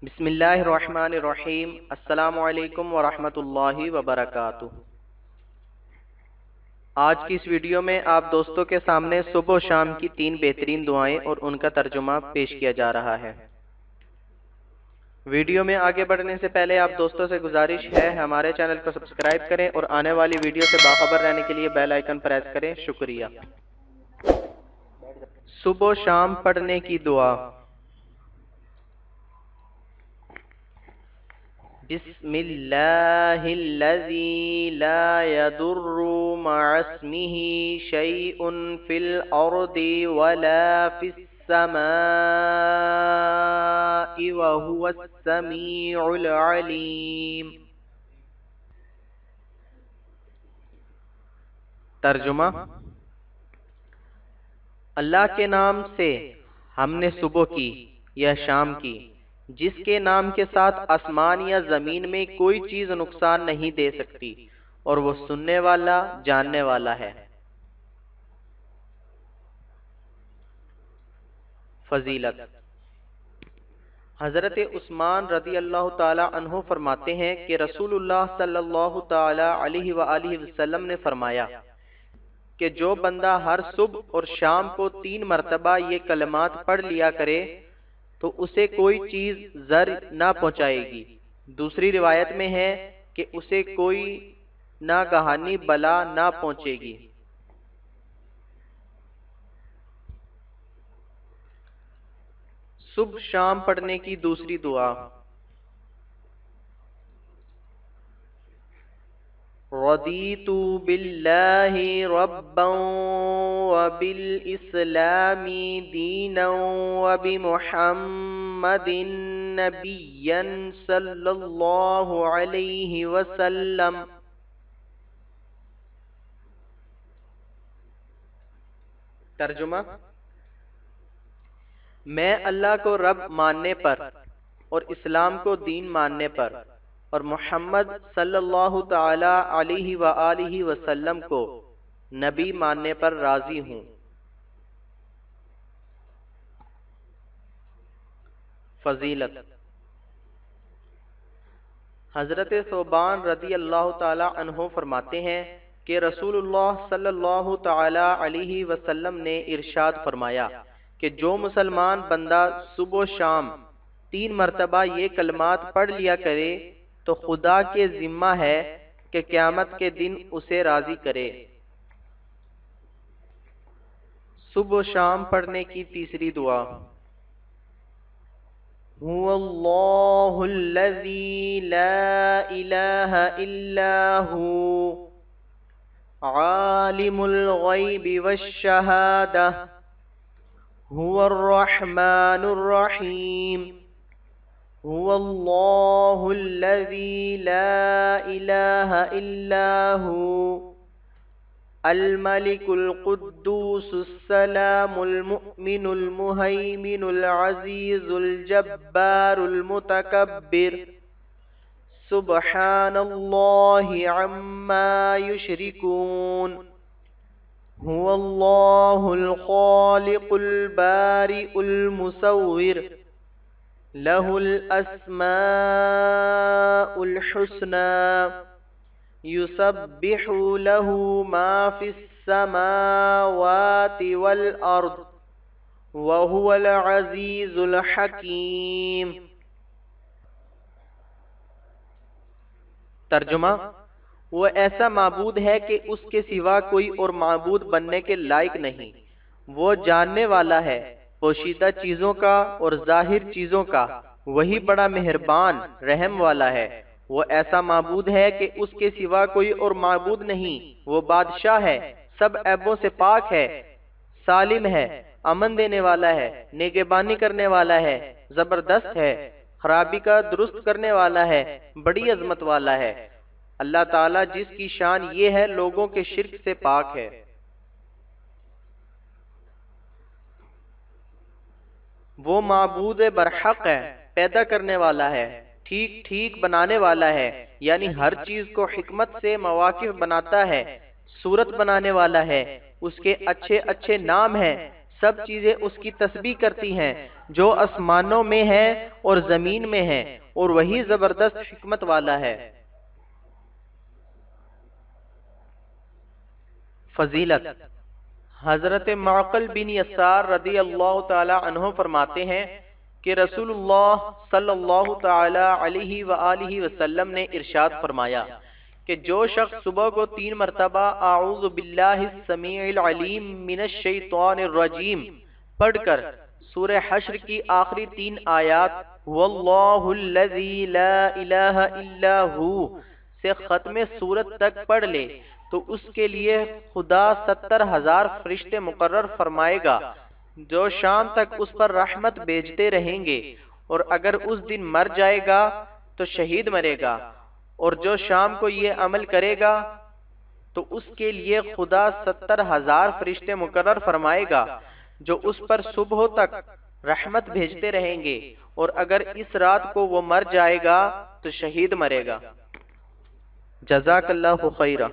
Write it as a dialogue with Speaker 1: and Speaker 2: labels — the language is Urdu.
Speaker 1: بسم اللہ الرحمن الرحیم۔ السلام علیکم ورحمۃ اللہ وبرکاتہ۔ آج کی اس ویڈیو میں آپ دوستوں کے سامنے صبح و شام کی 3 بہترین دعائیں اور ان کا ترجمہ پیش کیا جا رہا ہے۔ ویڈیو میں آگے بڑھنے سے پہلے آپ دوستوں سے گزارش ہے ہمارے چینل کو سبسکرائب کریں اور آنے والی ویڈیو سے باخبر رہنے کے لیے بیل آئیکن پریس کریں۔ شکریہ۔ صبح و شام پڑھنے کی دعا۔ بسم اللہ الذی لا يضر مع اسمہ شیء فی الارض ولا فی السماء وهو السمیع العلیم۔ ترجمہ: اللہ کے نام سے ہم نے صبح کی یا شام کی، جس کے نام کے ساتھ آسمان یا زمین میں کوئی چیز نقصان نہیں دے سکتی، اور وہ سننے والا جاننے والا ہے۔ فضیلت: حضرت عثمان رضی اللہ تعالی عنہ فرماتے ہیں کہ رسول اللہ صلی اللہ تعالی علیہ وآلہ وسلم نے فرمایا کہ جو بندہ ہر صبح اور شام کو 3 مرتبہ یہ کلمات پڑھ لیا کرے تو اسے کوئی چیز ضر نہ پہنچائے گی۔ دوسری روایت میں ہے کہ اسے کوئی ناگہانی بلا نہ پہنچے گی۔ صبح شام پڑھنے کی دوسری دعا۔ رضیت باللہ ربا وبالاسلام دینا وبمحمد نبیا صلی اللہ علیہ وسلم۔ ترجمہ: میں اللہ کو رب ماننے پر اور اسلام کو دین ماننے پر اور محمد صلی اللہ تعالی علیہ وآلہ وسلم کو نبی ماننے پر راضی ہوں۔ فضیلت: حضرت ثوبان رضی اللہ تعالی عنہ فرماتے ہیں کہ رسول اللہ صلی اللہ تعالی علیہ وسلم نے ارشاد فرمایا کہ جو مسلمان بندہ صبح و شام 3 مرتبہ یہ کلمات پڑھ لیا کرے تو خدا کے ذمہ ہے کہ قیامت کے دن اسے راضی کرے۔ صبح و شام پڑھنے کی تیسری دعا۔ هو اللہ الذی لا الہ الا هو عالم الغیب والشہادہ هو الرحمن الرحیم۔ هو اللہ الذی لا الہ الا هو الملك القدوس السلام المؤمن المهيمن العزيز الجبار المتكبر سبحان الله عما يشركون۔ هو الله الخالق البارئ المصور له الأسماء الحسنى يسبح له ما في السماوات والأرض وهو العزيز الحكيم۔ ترجمہ: وہ ایسا معبود ہے کہ اس کے سوا کوئی اور معبود بننے کے لائق نہیں۔ وہ جاننے والا ہے پوشیدہ چیزوں کا اور ظاہر چیزوں کا، وہی بڑا مہربان رحم والا ہے۔ وہ ایسا معبود ہے کہ اس کے سوا کوئی اور معبود نہیں۔ وہ بادشاہ ہے، سب عیبوں سے پاک ہے، سالم ہے، امن دینے والا ہے، نگہبانی کرنے والا ہے، زبردست ہے، خرابی کا درست کرنے والا ہے، بڑی عظمت والا ہے۔ اللہ تعالیٰ جس کی شان یہ ہے لوگوں کے شرک سے پاک ہے۔ وہ معبود برحق ہے، پیدا کرنے والا ہے، ٹھیک ٹھیک بنانے والا ہے، یعنی ہر چیز کو حکمت سے مواقف بناتا ہے، صورت بنانے والا ہے، اس کے اچھے اچھے نام ہیں، سب چیزیں اس کی تسبیح کرتی ہیں جو آسمانوں میں ہے اور زمین میں ہے، اور وہی زبردست حکمت والا ہے۔ فضیلت: حضرت معقل بن یسار رضی اللہ تعالی عنہ فرماتے ہیں کہ رسول اللہ صلی اللہ تعالی علیہ وآلہ وسلم نے ارشاد فرمایا کہ جو شخص صبح کو 3 مرتبہ اعوذ باللہ السمیع العلیم من الشیطان الرجیم پڑھ کر سورہ حشر کی آخری 3 آیات واللہ الذی لا الہ الا ہو سے ختم سورت تک پڑھ لے تو اس کے لیے خدا 70,000 فرشتے مقرر فرمائے گا جو شام تک اس پر رحمت بھیجتے رہیں گے، اور اگر اس دن مر جائے گا تو شہید مرے گا، اور جو شام کو یہ عمل کرے گا تو اس کے لیے خدا 70,000 فرشتے مقرر فرمائے گا جو اس پر صبح تک رحمت بھیجتے رہیں گے، اور اگر اس رات کو وہ مر جائے گا تو شہید مرے گا۔ جزاک اللہ خیرہ۔